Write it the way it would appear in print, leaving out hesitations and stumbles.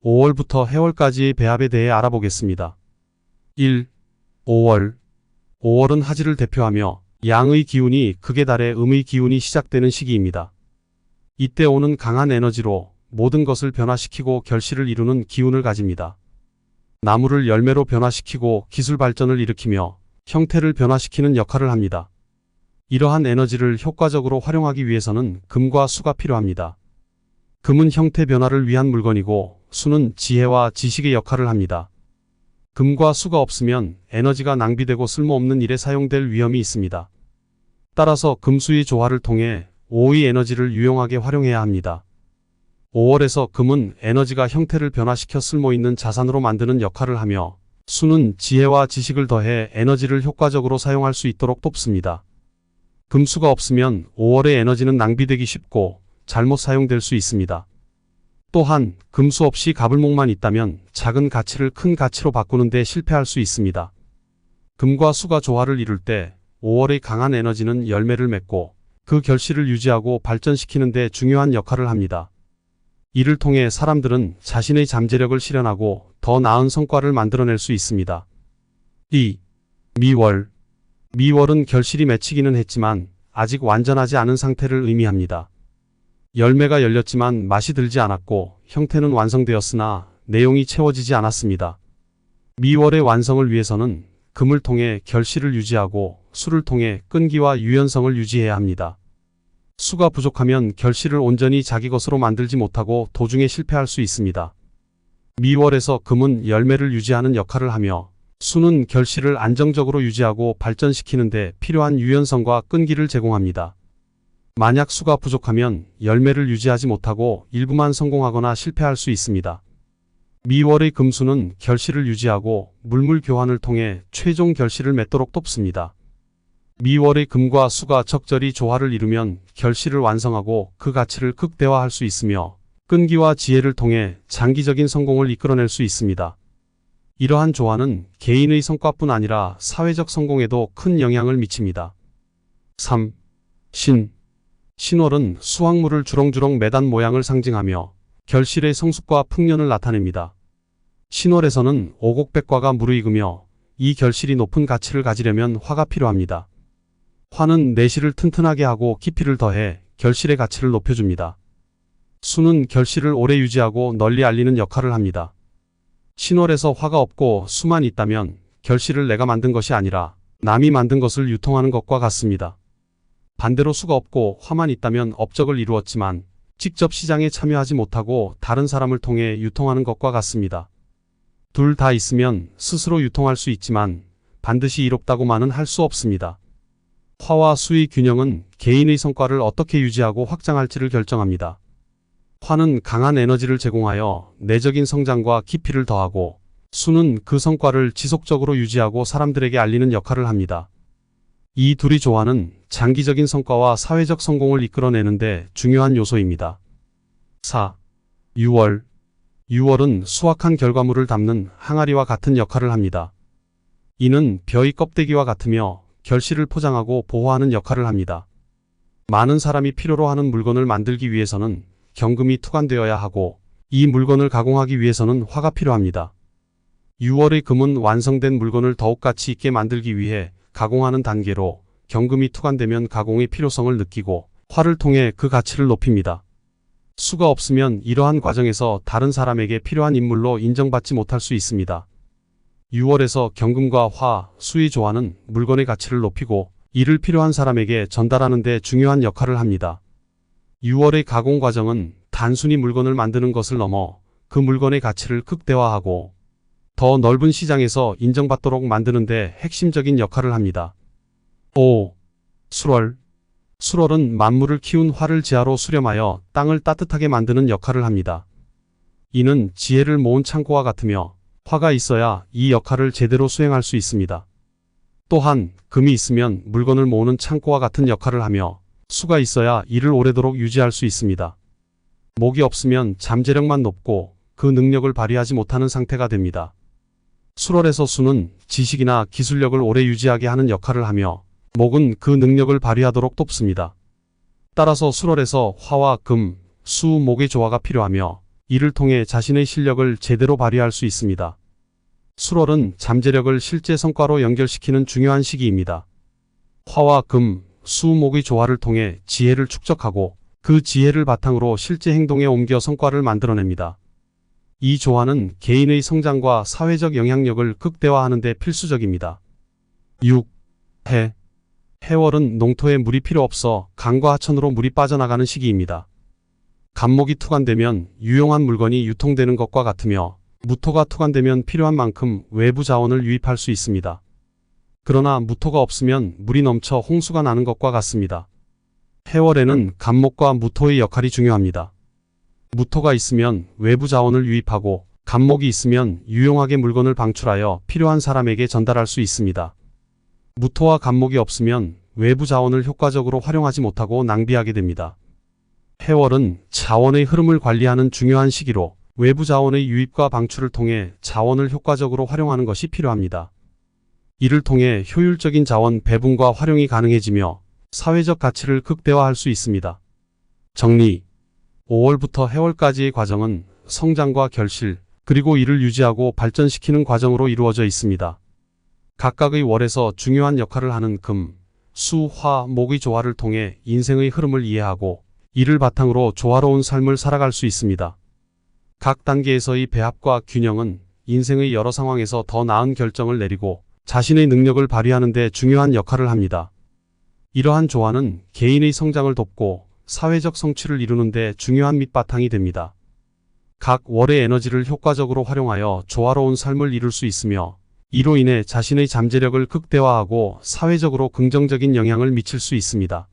5월부터 해월까지의 배합에 대해 알아보겠습니다. 1. 5월. 5월은 하지를 대표하며 양의 기운이 극에 달해 음의 기운이 시작되는 시기입니다. 이때 오는 강한 에너지로 모든 것을 변화시키고 결실을 이루는 기운을 가집니다. 나무를 열매로 변화시키고 기술 발전을 일으키며 형태를 변화시키는 역할을 합니다. 이러한 에너지를 효과적으로 활용하기 위해서는 금과 수가 필요합니다. 금은 형태 변화를 위한 물건이고 수는 지혜와 지식의 역할을 합니다. 금과 수가 없으면 에너지가 낭비되고 쓸모없는 일에 사용될 위험이 있습니다. 따라서 금수의 조화를 통해 5의 에너지를 유용하게 활용해야 합니다. 5월에서 금은 에너지가 형태를 변화시켜 쓸모있는 자산으로 만드는 역할을 하며 수는 지혜와 지식을 더해 에너지를 효과적으로 사용할 수 있도록 돕습니다. 금수가 없으면 5월의 에너지는 낭비되기 쉽고 잘못 사용될 수 있습니다. 또한 금수 없이 가불목만 있다면 작은 가치를 큰 가치로 바꾸는 데 실패할 수 있습니다. 금과 수가 조화를 이룰 때 5월의 강한 에너지는 열매를 맺고 그 결실을 유지하고 발전시키는 데 중요한 역할을 합니다. 이를 통해 사람들은 자신의 잠재력을 실현하고 더 나은 성과를 만들어낼 수 있습니다. 2. 미월. 미월은 결실이 맺히기는 했지만 아직 완전하지 않은 상태를 의미합니다. 열매가 열렸지만 맛이 들지 않았고 형태는 완성되었으나 내용이 채워지지 않았습니다. 미월의 완성을 위해서는 금을 통해 결실을 유지하고 수를 통해 끈기와 유연성을 유지해야 합니다. 수가 부족하면 결실을 온전히 자기 것으로 만들지 못하고 도중에 실패할 수 있습니다. 미월에서 금은 열매를 유지하는 역할을 하며 수는 결실을 안정적으로 유지하고 발전시키는 데 필요한 유연성과 끈기를 제공합니다. 만약 수가 부족하면 열매를 유지하지 못하고 일부만 성공하거나 실패할 수 있습니다. 미월의 금수는 결실을 유지하고 물물 교환을 통해 최종 결실을 맺도록 돕습니다. 미월의 금과 수가 적절히 조화를 이루면 결실을 완성하고 그 가치를 극대화할 수 있으며 끈기와 지혜를 통해 장기적인 성공을 이끌어낼 수 있습니다. 이러한 조화는 개인의 성과뿐 아니라 사회적 성공에도 큰 영향을 미칩니다. 3. 신. 신월은 수확물을 주렁주렁 매단 모양을 상징하며 결실의 성숙과 풍년을 나타냅니다. 신월에서는 오곡백과가 무르익으며 이 결실이 높은 가치를 가지려면 화가 필요합니다. 화는 내실을 튼튼하게 하고 깊이를 더해 결실의 가치를 높여줍니다. 수는 결실을 오래 유지하고 널리 알리는 역할을 합니다. 신월에서 화가 없고 수만 있다면 결실을 내가 만든 것이 아니라 남이 만든 것을 유통하는 것과 같습니다. 반대로 수가 없고 화만 있다면 업적을 이루었지만 직접 시장에 참여하지 못하고 다른 사람을 통해 유통하는 것과 같습니다. 둘 다 있으면 스스로 유통할 수 있지만 반드시 이롭다고만은 할 수 없습니다. 화와 수의 균형은 개인의 성과를 어떻게 유지하고 확장할지를 결정합니다. 화는 강한 에너지를 제공하여 내적인 성장과 깊이를 더하고 수는 그 성과를 지속적으로 유지하고 사람들에게 알리는 역할을 합니다. 이 둘의 조화는 장기적인 성과와 사회적 성공을 이끌어내는데 중요한 요소입니다. 4. 6월. 6월은 수확한 결과물을 담는 항아리와 같은 역할을 합니다. 이는 벼의 껍데기와 같으며 결실을 포장하고 보호하는 역할을 합니다. 많은 사람이 필요로 하는 물건을 만들기 위해서는 경금이 투관되어야 하고 이 물건을 가공하기 위해서는 화가 필요합니다. 6월의 금은 완성된 물건을 더욱 가치 있게 만들기 위해 가공하는 단계로 경금이 투관되면 가공의 필요성을 느끼고 화를 통해 그 가치를 높입니다. 수가 없으면 이러한 과정에서 다른 사람에게 필요한 인물로 인정받지 못할 수 있습니다. 6월에서 경금과 화, 수의 조화는 물건의 가치를 높이고 이를 필요한 사람에게 전달하는 데 중요한 역할을 합니다. 6월의 가공 과정은 단순히 물건을 만드는 것을 넘어 그 물건의 가치를 극대화하고 더 넓은 시장에서 인정받도록 만드는 데 핵심적인 역할을 합니다. 5. 술월. 술월은 만물을 키운 화를 지하로 수렴하여 땅을 따뜻하게 만드는 역할을 합니다. 이는 지혜를 모은 창고와 같으며 화가 있어야 이 역할을 제대로 수행할 수 있습니다. 또한 금이 있으면 물건을 모으는 창고와 같은 역할을 하며 수가 있어야 이를 오래도록 유지할 수 있습니다. 목이 없으면 잠재력만 높고 그 능력을 발휘하지 못하는 상태가 됩니다. 술월에서 수는 지식이나 기술력을 오래 유지하게 하는 역할을 하며 목은 그 능력을 발휘하도록 돕습니다. 따라서 술월에서 화와 금, 수, 목의 조화가 필요하며 이를 통해 자신의 실력을 제대로 발휘할 수 있습니다. 술월은 잠재력을 실제 성과로 연결시키는 중요한 시기입니다. 화와 금, 수, 목의 조화를 통해 지혜를 축적하고 그 지혜를 바탕으로 실제 행동에 옮겨 성과를 만들어냅니다. 이 조화는 개인의 성장과 사회적 영향력을 극대화하는 데 필수적입니다. 6. 해. 해월은 농토에 물이 필요 없어 강과 하천으로 물이 빠져나가는 시기입니다. 간목이 투관되면 유용한 물건이 유통되는 것과 같으며 무토가 투관되면 필요한 만큼 외부 자원을 유입할 수 있습니다. 그러나 무토가 없으면 물이 넘쳐 홍수가 나는 것과 같습니다. 해월에는 간목과 무토의 역할이 중요합니다. 무토가 있으면 외부 자원을 유입하고 간목이 있으면 유용하게 물건을 방출하여 필요한 사람에게 전달할 수 있습니다. 무토와 간목이 없으면 외부 자원을 효과적으로 활용하지 못하고 낭비하게 됩니다. 해월은 자원의 흐름을 관리하는 중요한 시기로 외부 자원의 유입과 방출을 통해 자원을 효과적으로 활용하는 것이 필요합니다. 이를 통해 효율적인 자원 배분과 활용이 가능해지며 사회적 가치를 극대화할 수 있습니다. 정리. 5월부터 해월까지의 과정은 성장과 결실, 그리고 이를 유지하고 발전시키는 과정으로 이루어져 있습니다. 각각의 월에서 중요한 역할을 하는 금, 수, 화, 목의 조화를 통해 인생의 흐름을 이해하고 이를 바탕으로 조화로운 삶을 살아갈 수 있습니다. 각 단계에서의 배합과 균형은 인생의 여러 상황에서 더 나은 결정을 내리고 자신의 능력을 발휘하는 데 중요한 역할을 합니다. 이러한 조화는 개인의 성장을 돕고 사회적 성취를 이루는 데 중요한 밑바탕이 됩니다. 각 월의 에너지를 효과적으로 활용하여 조화로운 삶을 이룰 수 있으며 이로 인해 자신의 잠재력을 극대화하고 사회적으로 긍정적인 영향을 미칠 수 있습니다.